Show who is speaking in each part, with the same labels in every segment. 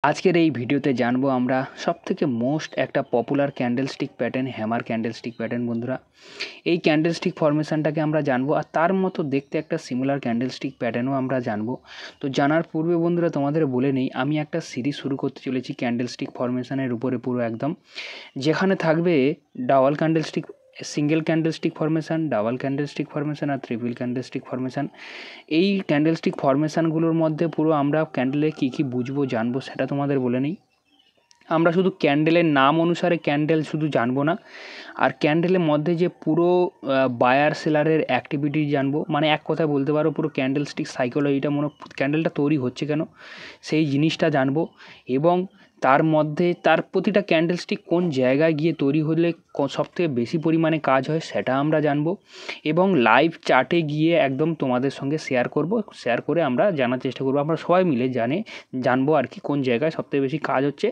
Speaker 1: আজকের এই ভিডিওতে জানবো আমরা সবথেকে মোস্ট একটা popular candlestick pattern hammer candlestick pattern বন্ধুরা। এই ক্যান্ডেলস্টিক ফরমেশনটাকে আমরা জানবো আর তার মতো দেখতে একটা সিমিলার ক্যান্ডেলস্টিক প্যাটার্নও আমরা জানবো। তো জানার পূর্বে বন্ধুরা তোমাদের বলে নেই, আমি একটা সিরিজ শুরু করতে চলেছি ক্যান্ডেলস্টিক ফরমেশনের উপরে পুরো একদম, যেখানে থাকবে double candlestick, single candlestick formation, double candlestick formation আর ট্রিপল ক্যান্ডেলস্টিক ফরমেশন। এই ক্যান্ডেলস্টিক ফরমেশানগুলোর মধ্যে পুরো আমরা ক্যান্ডেলে কী কী বুঝবো জানবো সেটা তোমাদের বলে নিই। আমরা শুধু ক্যান্ডেলের নাম অনুসারে ক্যান্ডেল শুধু জানবো না, আর ক্যান্ডেলের মধ্যে যে পুরো বায়ার সেলারের অ্যাক্টিভিটি জানবো, মানে এক কথায় বলতে পারো পুরো ক্যান্ডেলস্টিক সাইকোলজিটা, ক্যান্ডেলটা তৈরি হচ্ছে কেন সেই জিনিসটা জানবো। এবং তার মধ্যে তার প্রতিটা ক্যান্ডেলস্টিক কোন জায়গায় গিয়ে তৈরি হলে সবথেকে বেশি পরিমাণে কাজ হয় সেটা আমরা জানবো, এবং লাইভ চার্টে গিয়ে একদম তোমাদের সঙ্গে শেয়ার করে আমরা জানার চেষ্টা করবো, আমরা সবাই মিলে জানবো আর কি কোন জায়গায় সবথেকে বেশি কাজ হচ্ছে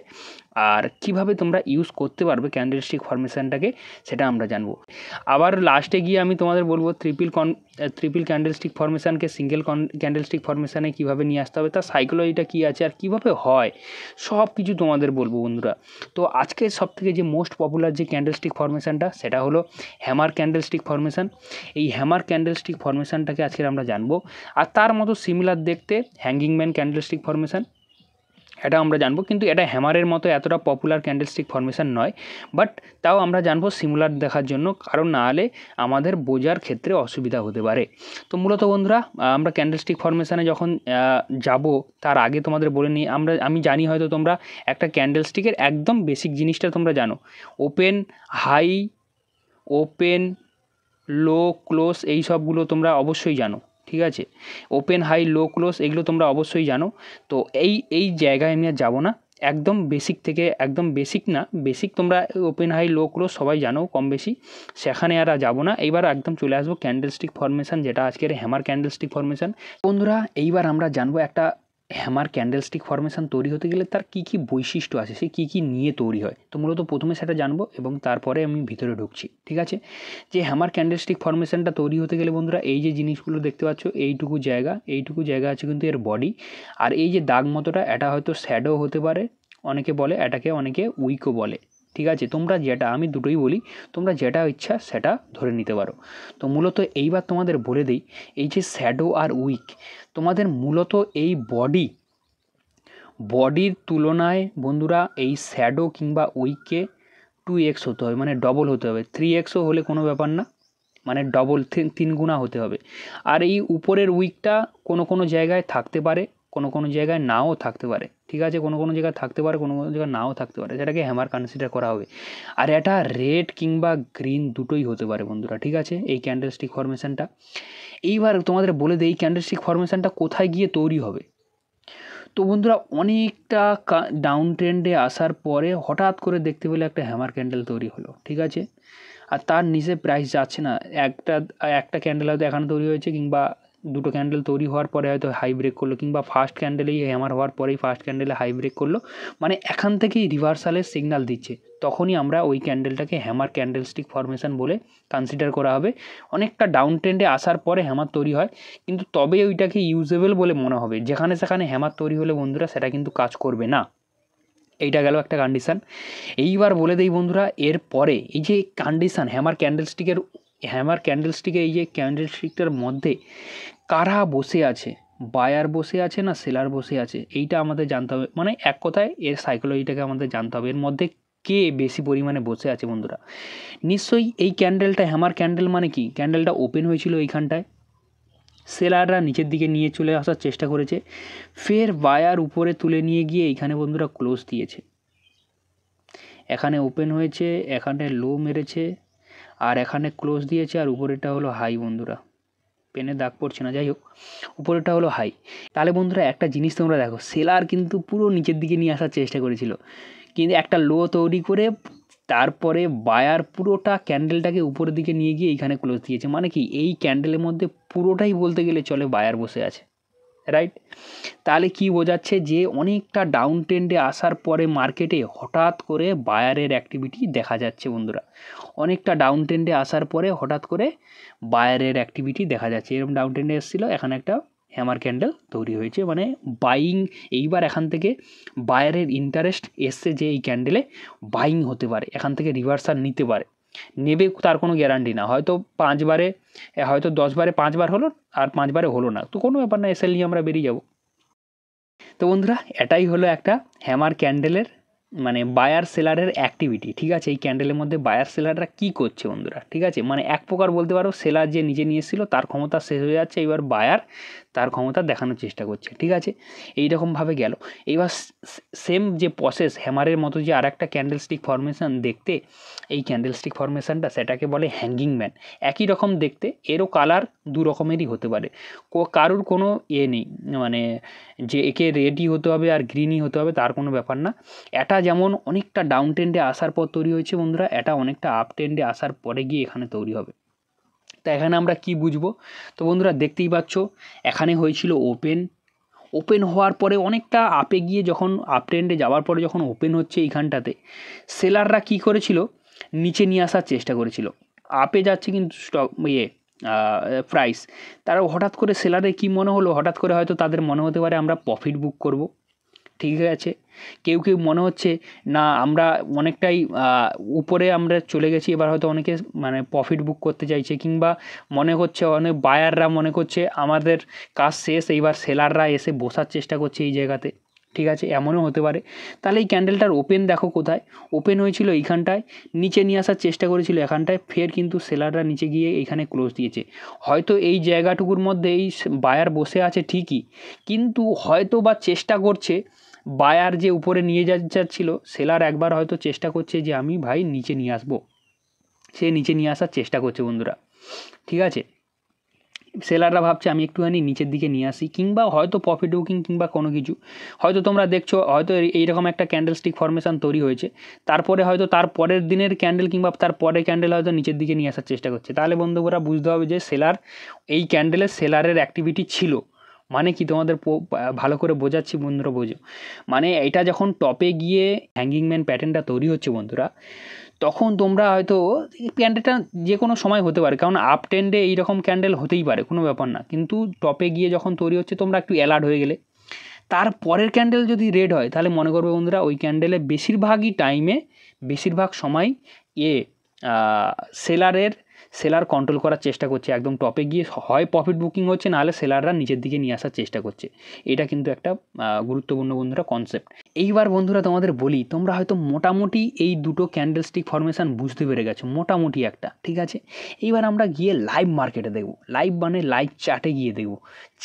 Speaker 1: আর কিভাবে তোমরা ইউজ করতে পারবে ক্যান্ডেলস্টিক ফরমেশনটাকে সেটা আমরা জানবো। আবার লাস্টে গিয়ে আমি তোমাদের বলবো ট্রিপল ক্যান্ডেলস্টিক ফরমেশনকে সিঙ্গেল ক্যান্ডেলস্টিক ফরমেশনে কীভাবে নিয়ে আসতে হবে, তার সাইকোলজিটা কী আছে আর কীভাবে হয় সব কিছু তোমাদের বলবো বন্ধুরা। তো আজকে সবথেকে যে মোস্ট পপুলার যে ক্যান্ডেলস্টিক ফরমেশনটা সেটা হলো হ্যামার ক্যান্ডেলস্টিক ফরমেশন। এই হ্যামার ক্যান্ডেলস্টিক ফরমেশনটাকে আজকে আমরা জানবো। আর তার মতো সিমিলার দেখতে হ্যাঙ্গিংম্যান ক্যান্ডেলস্টিক ফরমেশন, এটা আমরা জানবো, কিন্তু এটা হ্যামারের মতো এতটা পপুলার ক্যান্ডেলস্টিক ফরমেশন নয়, বাট তাও আমরা জানবো সিমিলার দেখার জন্য, কারণ না হলে আমাদের বোঝার ক্ষেত্রে অসুবিধা হতে পারে। তো মূলত বন্ধুরা আমরা ক্যান্ডেলস্টিক ফরমেশনে যখন যাব তার আগে তোমাদের বলে নিই, আমি জানি হয়তো তোমরা একটা ক্যান্ডেলস্টিকের একদম বেসিক জিনিসটা তোমরা জানো, ওপেন হাই, ওপেন লো ক্লোজ, এই সবগুলো তোমরা অবশ্যই জানো, ঠিক আছে। ওপেন হাই লো ক্লোজ এগুলো তোমরা অবশ্যই জানো। তো এই জায়গায় আমি আর যাবো না, একদম বেসিক থেকে, একদম বেসিক না, বেসিক তোমরা ওপেন হাই লো ক্লোজ সবাই জানো কম বেশি, সেখানে আর যাবো না। এইবার একদম চলে আসবো ক্যান্ডেলস্টিক ফরমেশন, যেটা আজকের হ্যামার ক্যান্ডেলস্টিক ফরমেশন। বন্ধুরা এইবার আমরা জানবো একটা হ্যামার ক্যান্ডেলস্টিক ফরমেশন তৈরি হতে গেলে তার কী কী বৈশিষ্ট্য আছে, সে কী কী নিয়ে তৈরি হয়। তো মূলত প্রথমে সেটা জানবো এবং তারপরে আমি ভিতরে ঢুকছি, ঠিক আছে। যে হ্যামার ক্যান্ডেলস্টিক ফরমেশনটা তৈরি হতে গেলে বন্ধুরা এই যে জিনিসগুলো দেখতে পাচ্ছ, এইটুকু জায়গা আছে কিন্তু এর বডি, আর এই যে দাগ মতোটা এটা হয়তো শ্যাডো হতে পারে, অনেকে বলে, এটাকে অনেকে উইকও বলে, ঠিক আছে। তোমরা যেটা, আমি দুটোই বলি, তোমরা যেটা ইচ্ছা সেটা ধরে নিতে পারো। তো মূলত এইবার তোমাদের বলে দিই, এই যে শ্যাডো আর উইক, তোমাদের মূলত এই বডির তুলনায় বন্ধুরা এই শ্যাডো কিংবা উইককে 2x হতে হবে, মানে ডবল হতে হবে। 3xও হলে কোনো ব্যাপার না, মানে ডবল, 3 গুণা হতে হবে। আর এই উপরের উইকটা কোনো জায়গায় থাকতে পারে, কোনো জায়গায় নাও থাকতে পারে, ঠিক আছে। কোনো জায়গায় থাকতে পারে, কোনো জায়গায় নাও থাকতে পারে, সেটাকে হ্যামার কনসিডার করা হবে। আর এটা রেড কিংবা গ্রিন দুটোই হতে পারে বন্ধুরা, ঠিক আছে, এই ক্যান্ডেলস্টিক ফরমেশনটা। এইবার তোমাদের বলে দিই ক্যান্ডেলস্টিক ফরমেশনটা কোথায় গিয়ে তৈরি হবে। তো বন্ধুরা অনেকটা ডাউন ট্রেন্ডে আসার পরে হঠাৎ করে দেখতে পেলে একটা হ্যামার ক্যান্ডেল তৈরি হলো, ঠিক আছে। আর তার নিচে প্রাইস যাচ্ছে না, একটা ক্যান্ডেল হয়তো এখানে তৈরি হয়েছে, কিংবা দুটো ক্যান্ডেল তৈরি হওয়ার পরে হয়তো হাই ব্রেক করলো, কিংবা ফার্স্ট ক্যান্ডেলেই হ্যামার হওয়ার পরেই ফার্স্ট ক্যান্ডেলে হাই ব্রেক করলো, মানে এখান থেকেই রিভার্সালের সিগন্যাল দিচ্ছে, তখনই আমরা ওই ক্যান্ডেলটাকে হ্যামার ক্যান্ডেলস্টিক ফরমেশন বলে কনসিডার করা হবে। অনেকটা ডাউন ট্রেন্ডে আসার পরে হ্যামার তৈরি হয়, কিন্তু তবে ওইটাকে ইউজেবল বলে মনে হবে। যেখানে সেখানে হ্যামার তৈরি হলে বন্ধুরা সেটা কিন্তু কাজ করবে না। এইটা গেল একটা কন্ডিশান। এইবার বলে দেই বন্ধুরা, এরপরে এই যে কন্ডিশান হ্যামার ক্যান্ডেলস্টিকের এই যে ক্যান্ডেলস্টিকটার মধ্যে কারা বসে আছে, বায়ার বসে আছে না সেলার বসে আছে, এইটা আমাদের জানতে হবে। মানে এক কথায় এর সাইকোলজিটাকে আমাদের জানতে হবে, এর মধ্যে কে বেশি পরিমাণে বসে আছে বন্ধুরা। নিশ্চয়ই এই ক্যান্ডেলটা হ্যামার ক্যান্ডেল, মানে কি, ক্যান্ডেলটা ওপেন হয়েছিল এইখানটায়, সেলাররা নিচের দিকে নিয়ে চলে আসার চেষ্টা করেছে, ফের বায়ার উপরে তুলে নিয়ে গিয়ে এইখানে বন্ধুরা ক্লোজ দিয়েছে, এখানে ওপেন হয়েছে, এখানে লো মেরেছে, আর এখানে ক্লোজ দিয়েছে, আর উপরেরটা হলো হাই বন্ধুরা, পেনে দাগ পড়ছে না, যাই হোক উপরেরটা হলো হাই। তাহলে বন্ধুরা একটা জিনিস তোমরা দেখো, সেলার কিন্তু পুরো নিচের দিকে নিয়ে আসার চেষ্টা করেছিল, কিন্তু একটা লো তৈরি করে তারপরে বায়ার পুরোটা ক্যান্ডেলটাকে উপরের দিকে নিয়ে গিয়ে এইখানে ক্লোজ দিয়েছে, মানে কি এই ক্যান্ডেলের মধ্যে পুরোটাই বলতে গেলে চলে বায়ার বসে আছে, রাইট। তাহলে কি বোঝাচ্ছে, যে অনেকটা ডাউন ট্রেন্ডে আসার পরে মার্কেটে হঠাৎ করে বায়ারের অ্যাক্টিভিটি দেখা যাচ্ছে বন্ধুরা। অনেকটা ডাউন ট্রেন্ডে আসার পরে হঠাৎ করে বায়ারের অ্যাক্টিভিটি দেখা যাচ্ছে, এরকম ডাউন ট্রেন্ডে এসেছিলো, এখানে একটা হ্যামার ক্যান্ডেল তৈরি হয়েছে, মানে বাইং। এইবার এখান থেকে বায়ারের ইন্টারেস্ট এসছে যে এই ক্যান্ডেলে বাইং হতে পারে, এখান থেকে রিভার্সাল নিতে পারে, নেবে তার কোনো গ্যারান্টি না। হয়তো 5 বারে, হয়তো 10 বারে 5 বার হলো আর 5 বারে হলো না, তো কোনো ব্যাপার না, এসএল নিয়ে আমরা বেরিয়ে যাব। তো বন্ধুরা এটাই হলো একটা হ্যামার ক্যান্ডেলের মানে বায়ার সেলারের অ্যাক্টিভিটি, ঠিক আছে। এই ক্যান্ডেলের মধ্যে বায়ার সেলাররা কী করছে বন্ধুরা, ঠিক আছে। মানে এক প্রকার বলতে পারো সেলার যে নিজে নিয়ে এসেছিলো তার ক্ষমতা শেষ হয়ে যাচ্ছে, এবার বায়ার তার ক্ষমতা দেখানোর চেষ্টা করছে, ঠিক আছে। এইরকমভাবে গেল। এইবার সেম যে প্রসেস হ্যামারের মতো যে আর একটা ক্যান্ডেল স্টিক ফরমেশান দেখতে, এই ক্যান্ডেল স্টিক ফরমেশানটা সেটাকে বলে হ্যাঙ্গিং ম্যান। একই রকম দেখতে, এরও কালার দু রকমেরই হতে পারে, কারুর কোনো নেই মানে যে একে রেডই হতে হবে আর গ্রিনই হতে হবে তার কোনো ব্যাপার না। এটা যেমন অনেকটা ডাউন ট্রেন্ডে আসার পর তৈরি হয়েছে বন্ধুরা, এটা অনেকটা আপ ট্রেন্ডে আসার পরে গিয়ে এখানে তৈরি হবে। তা এখানে আমরা কি বুঝবো? তো বন্ধুরা দেখতেই পাচ্ছ এখানে হয়েছিল ওপেন হওয়ার পরে অনেকটা আপে গিয়ে যখন আপ ট্রেন্ডে যাওয়ার পরে যখন ওপেন হচ্ছে এইখানটাতে, সেলাররা কি করেছিল, নিচে নিয়ে আসার চেষ্টা করেছিল। আপে যাচ্ছে কিন্তু স্টক প্রাইস, তারা হঠাৎ করে সেলারে কি মনে হলো, হঠাৎ করে হয়তো তাদের মনে হতে পারে আমরা প্রফিট বুক করব, ঠিক আছে। কেউ মনে হচ্ছে না আমরা অনেকটাই উপরে আমরা চলে গেছি, এবার হয়তো অনেকে মানে প্রফিট বুক করতে চাইছে, কিংবা মনে হচ্ছে অনেক বায়াররা মনে করছে আমাদের কাজ শেষ, এইবার সেলাররা এসে বসার চেষ্টা করছে এই জায়গাতে, ঠিক আছে, এমনও হতে পারে। তাহলে এই ক্যান্ডেলটার ওপেন দেখো কোথায় ওপেন হয়েছিল, এইখানটায় নিচে নিয়ে আসার চেষ্টা করেছিল এখানটায়, ফের কিন্তু সেলাররা নিচে গিয়ে এইখানে ক্লোজ দিয়েছে। হয়তো এই জায়গাটুকুর মধ্যে এই বায়ার বসে আছে ঠিকই, কিন্তু হয়তো বা চেষ্টা করছে বায়ার যে উপরে নিয়ে যাচ্ছিল, সেলার একবার হয়তো চেষ্টা করছে যে আমি ভাই নিচে নিয়ে আসবো, সে নিচে নিয়ে আসার চেষ্টা করছে বন্ধুরা, ঠিক আছে। সেলাররা ভাবছে আমি একটুখানি নিচের দিকে নিয়ে আসি, কিংবা হয়তো প্রফিট বুকিং কিংবা কোনো কিছু, হয়তো তোমরা দেখছো হয়তো এইরকম একটা ক্যান্ডেল স্টিক ফরমেশান তৈরি হয়েছে, তারপরে হয়তো তার পরের দিনের ক্যান্ডেল কিংবা তার পরের ক্যান্ডেল হয়তো নিচের দিকে নিয়ে আসার চেষ্টা করছে। তাহলে বন্ধুরা বুঝতে হবে যে সেলার, এই ক্যান্ডেলের সেলারের অ্যাক্টিভিটি ছিল। মানে কি তোমাদের ভালো করে বোঝাচ্ছি বন্ধুরা, বোঝো। মানে এটা যখন টপে গিয়ে হ্যাঙ্গিং ম্যান প্যাটার্নটা তৈরি হচ্ছে বন্ধুরা, তখন তোমরা হয়তো এই ক্যান্ডেলটা যে কোনো সময় হতে পারে, কারণ আপ ট্রেন্ডে এইরকম ক্যান্ডেল হতেই পারে, কোনো ব্যাপার না। কিন্তু টপে গিয়ে যখন তৈরি হচ্ছে তোমরা একটু অ্যালার্ট হয়ে গেলে, তার পরের ক্যান্ডেল যদি রেড হয় তাহলে মনে করবে বন্ধুরা ওই ক্যান্ডেলে বেশিরভাগই টাইমে, বেশিরভাগ সময় সেলার কন্ট্রোল করার চেষ্টা করছে, একদম টপে গিয়ে হয় প্রফিট বুকিং হচ্ছে, নাহলে সেলাররা নিচের দিকে নিয়ে আসার চেষ্টা করছে। এটা কিন্তু একটা গুরুত্বপূর্ণ বন্ধুরা কনসেপ্ট। এইবার বন্ধুরা তোমাদের বলি, তোমরা হয়তো মোটামুটি এই দুটো ক্যান্ডেল স্টিক ফরমেশান বুঝতে পেরে গেছো মোটামুটি একটা, ঠিক আছে। এইবার আমরা গিয়ে লাইভ মার্কেটে দেখব, লাইভ মানে লাইভ চার্টে গিয়ে দেখব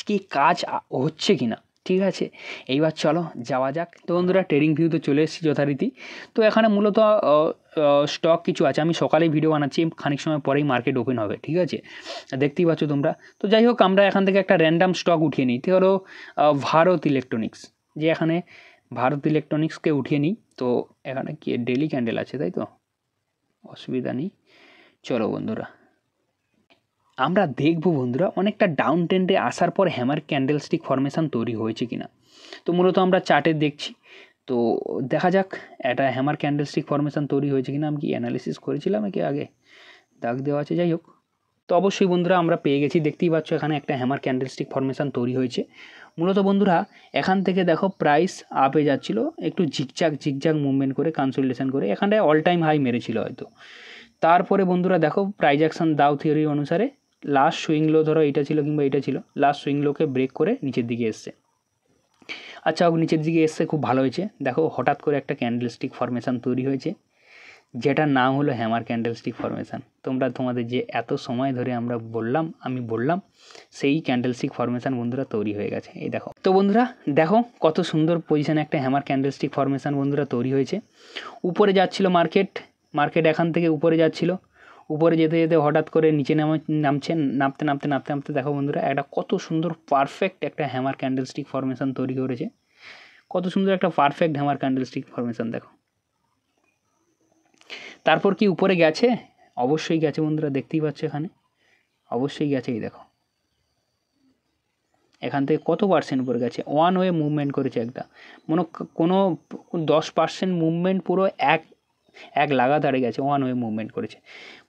Speaker 1: কি কাজ হচ্ছে কি না, ঠিক আছে। এইবার চলো যাওয়া যাক। তো বন্ধুরা ট্রেডিং ভিউতে চলে এসেছি যথারীতি। তো এখানে মূলত স্টক কিছু আছে, আমি সকালেই ভিডিও বানাচ্ছি, খানিক সময় পরেই মার্কেট ওপেন হবে, ঠিক আছে, দেখতেই পাচ্ছ তোমরা। তো যাই হোক আমরা এখান থেকে একটা র্যান্ডাম স্টক উঠিয়ে নিই, তো হলো ভারত ইলেকট্রনিক্স, যে এখানে ভারত ইলেকট্রনিক্সকে উঠিয়ে নিই। তো এখানে কি ডেলি ক্যান্ডেল আছে, তাই তো অসুবিধা নেই। চলো বন্ধুরা আমরা দেখব বন্ধুরা অনেকটা ডাউন ট্রেন্ডে আসার পর হ্যামার ক্যান্ডেল স্টিক ফরমেশান তৈরি হয়েছে কিনা। তো মূলত আমরা চার্টে দেখছি, তো দেখা যাক একটা হ্যামার ক্যান্ডেল স্টিক ফরমেশান তৈরি হয়েছে কিনা। আমি কি অ্যানালিসিস করেছিলাম কি আগে, দাগ দেওয়া আছে, যাই হোক। তো অবশ্যই বন্ধুরা আমরা পেয়ে গেছি, দেখতেই পাচ্ছ এখানে একটা হ্যামার ক্যান্ডেল স্টিক ফরমেশান তৈরি হয়েছে। মূলত বন্ধুরা এখান থেকে দেখো প্রাইস আপে যাচ্ছিল, একটু ঝিকঝাক মুভমেন্ট করে কনসোলিডেশন করে এখানটায় অল টাইম হাই মেরেছিল হয়তো। তারপরে বন্ধুরা দেখো প্রাইস অ্যাকশন দাও থিওরি অনুসারে লাস্ট সুইং লো, ধরো এটা ছিল কিংবা এটা ছিল, লাস্ট সুইং লোকে ব্রেক করে নিচের দিকে এসছে। আচ্ছা নিচের দিকে এসছে, খুব ভালো হয়েছে। দেখো হঠাৎ করে একটা ক্যান্ডেল স্টিক ফরমেশান তৈরি হয়েছে, যেটার নাম হলো হ্যামার ক্যান্ডেল স্টিক ফরমেশান। তোমাদের যে এত সময় ধরে আমি বললাম সেই ক্যান্ডেল স্টিক ফরমেশান বন্ধুরা তৈরি হয়ে গেছে, এই দেখো। তো বন্ধুরা দেখো কত সুন্দর পজিশানে একটা হ্যামার ক্যান্ডেল স্টিক ফরমেশান বন্ধুরা তৈরি হয়েছে। উপরে যাচ্ছিল মার্কেট এখান থেকে উপরে যাচ্ছিল, উপরে যেতে যেতে হঠাৎ করে নিচে নামতে দেখো বন্ধুরা একটা কত সুন্দর পারফেক্ট একটা হ্যামার ক্যান্ডেল স্টিক ফরমেশান তৈরি করেছে। কত সুন্দর একটা perfect hammer candle stick formation দেখো। তারপর কি উপরে গেছে? অবশ্যই গেছে বন্ধুরা, দেখতেই পাচ্ছ এখানে অবশ্যই গেছে। এই দেখো এখান থেকে কত পার্সেন্ট উপরে গেছে, ওয়ান ওয়ে মুভমেন্ট করেছে একটা, কোনো 10% মুভমেন্ট পুরো এক লাগাতারে গেছে, ওয়ান ওয়ে মুভমেন্ট করেছে।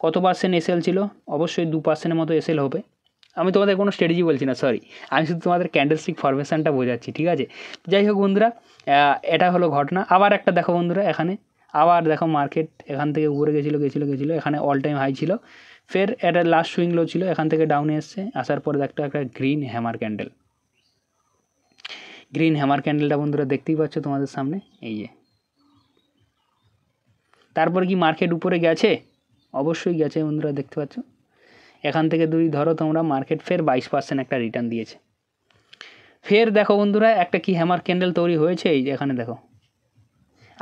Speaker 1: কত পার্সেন্ট এসএল ছিল? অবশ্যই 2%-এর মতো এসএল হবে, আমি তোমাদের কোনো স্ট্র্যাটেজি বলছি না, সরি, আমি শুধু তোমাদের ক্যান্ডেলস্টিক ফরমেশনটা বোঝাচ্ছি, ঠিক আছে। যাই হোক বন্ধুরা, এটা হলো ঘটনা। আবার একটা দেখো বন্ধুরা, এখানে আবার দেখো মার্কেট এখান থেকে উপরে গেছিলো, এখানে অল টাইম হাই ছিল, ফের এটা লাস্ট সুইং লো ছিল, এখান থেকে ডাউনে এসছে, আসার পরে দেখতে একটা green hammer candle, green hammer ক্যান্ডেলটা বন্ধুরা দেখতেই পাচ্ছ তোমাদের সামনে, এই যে। তারপর কি মার্কেট উপরে গেছে? অবশ্যই গেছে বন্ধুরা, দেখতে পাচ্ছ। এখান থেকে যদি ধরো তোমরা, মার্কেট ফের 22% একটা রিটার্ন দিয়েছে। ফের দেখো বন্ধুরা একটা কি হ্যামার ক্যান্ডেল তৈরি হয়েছে, এই যে এখানে দেখো।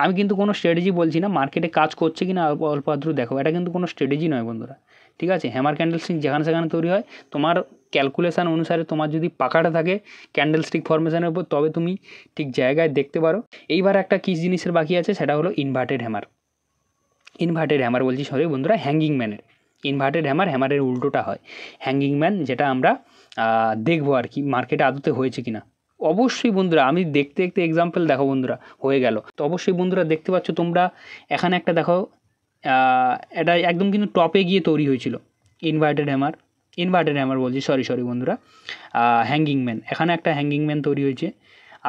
Speaker 1: আমি কিন্তু কোনো স্ট্র্যাটেজি বলছি না, মার্কেটে কাজ করছে কি না অল্প আদ্র দেখো, এটা কিন্তু কোনো স্ট্র্যাটেজি নয় বন্ধুরা, ঠিক আছে। হ্যামার ক্যান্ডেলস্টিক যেখানে সেখানে তৈরি হয়, তোমার ক্যালকুলেশান অনুসারে তোমার যদি পাকাটা থাকে ক্যান্ডেলস্টিক ফরমেশনের উপর, তবে তুমি ঠিক জায়গায় দেখতে পারো। এইবার একটা কী জিনিসের বাকি আছে, সেটা হলো ইনভার্টেড হ্যামার। ইনভার্টেড হ্যামার বলছি, সরি বন্ধুরা, হ্যাঙ্গিং ম্যানের। ইনভার্টেড হ্যামারের উল্টোটা হয় হ্যাঙ্গিং ম্যান, যেটা আমরা দেখবো আর কি মার্কেটে আদতে হয়েছে কিনা। অবশ্যই বন্ধুরা, আমি দেখতে দেখতে এক্সাম্পল দেখো বন্ধুরা হয়ে গেল, তো অবশ্যই বন্ধুরা দেখতে পাচ্ছ তোমরা এখানে একটা দেখো, এটা একদম কিন্তু টপে গিয়ে তৈরি হয়েছিল ইনভার্টেড হ্যামার বলছি, সরি বন্ধুরা, হ্যাঙ্গিং ম্যান। এখানে একটা হ্যাঙ্গিং ম্যান তৈরি হয়েছে,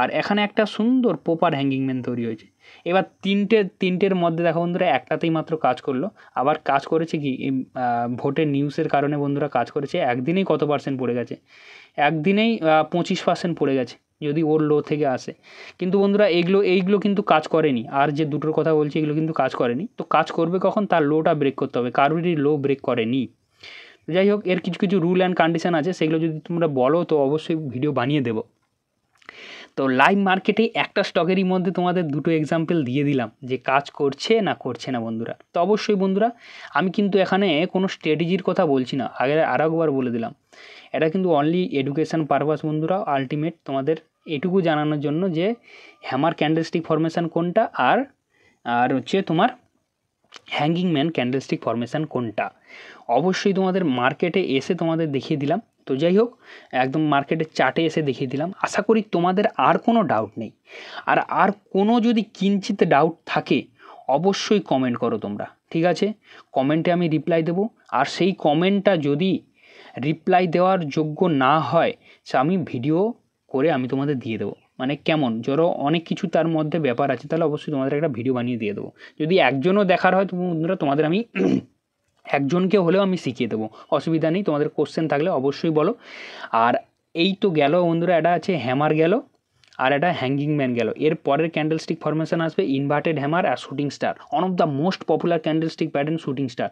Speaker 1: আর এখানে একটা সুন্দর প্রপার হ্যাঙ্গিং ম্যান তৈরি হয়েছে। এবার তিনটের মধ্যে দেখো বন্ধুরা একটাতেই মাত্র কাজ করলো, আবার কাজ করেছে কি ভোটের নিউজের কারণে বন্ধুরা কাজ করেছে, একদিনেই কত পার্সেন্ট পড়ে গেছে, একদিনেই 25% পড়ে গেছে, যদি ওর লো থেকে আসে। কিন্তু বন্ধুরা এইগুলো কিন্তু কাজ করেনি, আর যে দুটোর কথা বলছি এগুলো কিন্তু কাজ করেনি। তো কাজ করবে কখন? তার লোটা ব্রেক করতে হবে, কারোরই লো ব্রেক করেনি। যাই হোক, এর কিছু রুল অ্যান্ড কন্ডিশন আছে, সেগুলো যদি তোমরা বলো তো অবশ্যই ভিডিও বানিয়ে দেবো। তো লাইভ মার্কেটে একটা স্টকেরই মধ্যে তোমাদের দুটো এক্সাম্পল দিয়ে দিলাম যে কাজ করছে না করছে না বন্ধুরা। তো অবশ্যই বন্ধুরা, আমি কিন্তু এখানে কোনো স্ট্র্যাটেজির কথা বলছি না, আগে আরেকবার বলে দিলাম, এটা কিন্তু অনলি এডুকেশন পারপাস বন্ধুরা। আলটিমেট তোমাদের এটুকু জানানোর জন্য যে হ্যামার ক্যান্ডেলস্টিক ফরমেশান কোনটা, আর হচ্ছে তোমার হ্যাঙ্গিং ম্যান ক্যান্ডেলস্টিক ফরমেশান কোনটা, অবশ্যই তোমাদের মার্কেটে এসে তোমাদের দেখিয়ে দিলাম। তো যাই হোক, একদম মার্কেটের চার্টে এসে দেখিয়ে দিলাম। আশা করি তোমাদের আর কোনো ডাউট নেই, আর কোনো যদি কিঞ্চিত ডাউট থাকে অবশ্যই কমেন্ট করো তোমরা, ঠিক আছে। কমেন্টে আমি রিপ্লাই দেবো, আর সেই কমেন্টটা যদি রিপ্লাই দেওয়ার যোগ্য না হয় সে আমি ভিডিও করে আমি তোমাদের দিয়ে দেবো। মানে কেমন, ধরো অনেক কিছু তার মধ্যে ব্যাপার আছে, তাহলে অবশ্যই তোমাদের একটা ভিডিও বানিয়ে দিয়ে দেবো। যদি একজনও দেখার হয় তো বন্ধুরা তোমাদের আমি একজনকে হলেও আমি শিখিয়ে দেবো, অসুবিধা নেই। তোমাদের কোশ্চেন থাকলে অবশ্যই বলো। আর এই তো গেল বন্ধুরা, এটা আছে হ্যামার গেল, আর এটা হ্যাঙ্গিং ম্যান গেল। এর পরের ক্যান্ডেলস্টিক ফরমেশন আসবে ইনভার্টেড হ্যামার আর shooting star, one of the most popular candlestick pattern shooting star.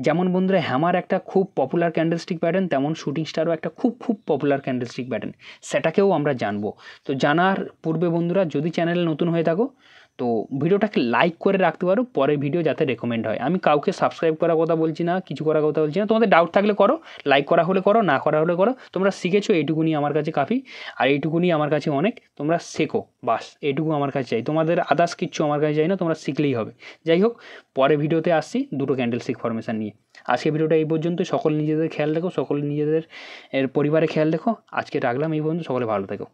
Speaker 1: যেমন বন্ধুরা হ্যামার একটা খুব পপুলার ক্যান্ডেলস্টিক প্যাটার্ন, তেমন শুটিং স্টারও একটা খুব পপুলার ক্যান্ডেলস্টিক প্যাটার্ন, সেটাকেও আমরা জানবো। তো জানার পূর্বে বন্ধুরা, যদি চ্যানেলে নতুন হয়ে থাকো তো ভিডিওটাকে লাইক করে রাখতে পারো, পরের ভিডিও যাতে রেকমেন্ড হয়। আমি কাউকে সাবস্ক্রাইব করার কথা বলছি না, কিছু করার কথা বলছি না, তোমাদের ডাউট থাকলে করো, লাইক করা হলে করো, না করা হলে করো। তোমরা শিখেছো, এইটুকুনি আমার কাছে কাফি, আর এইটুকুনি আমার কাছে অনেক। তোমরা শেখো, বাস এইটুকু আমার কাছে চাই, তোমাদের আদার্স কিচ্ছু আমার কাছে চাই না, তোমরা শিখলেই হবে। যাই হোক, পরে ভিডিওতে আসছি দুটো ক্যান্ডেলস্টিক ফরমেশন নিয়ে। আজকে ভিডিওটা এই পর্যন্ত। সকলে নিজেদের খেয়াল রেখো, সকলে নিজেদের পরিবারে খেয়াল রেখো। আজকে রাখলাম এই পর্যন্ত, সকলে ভালো থেকো।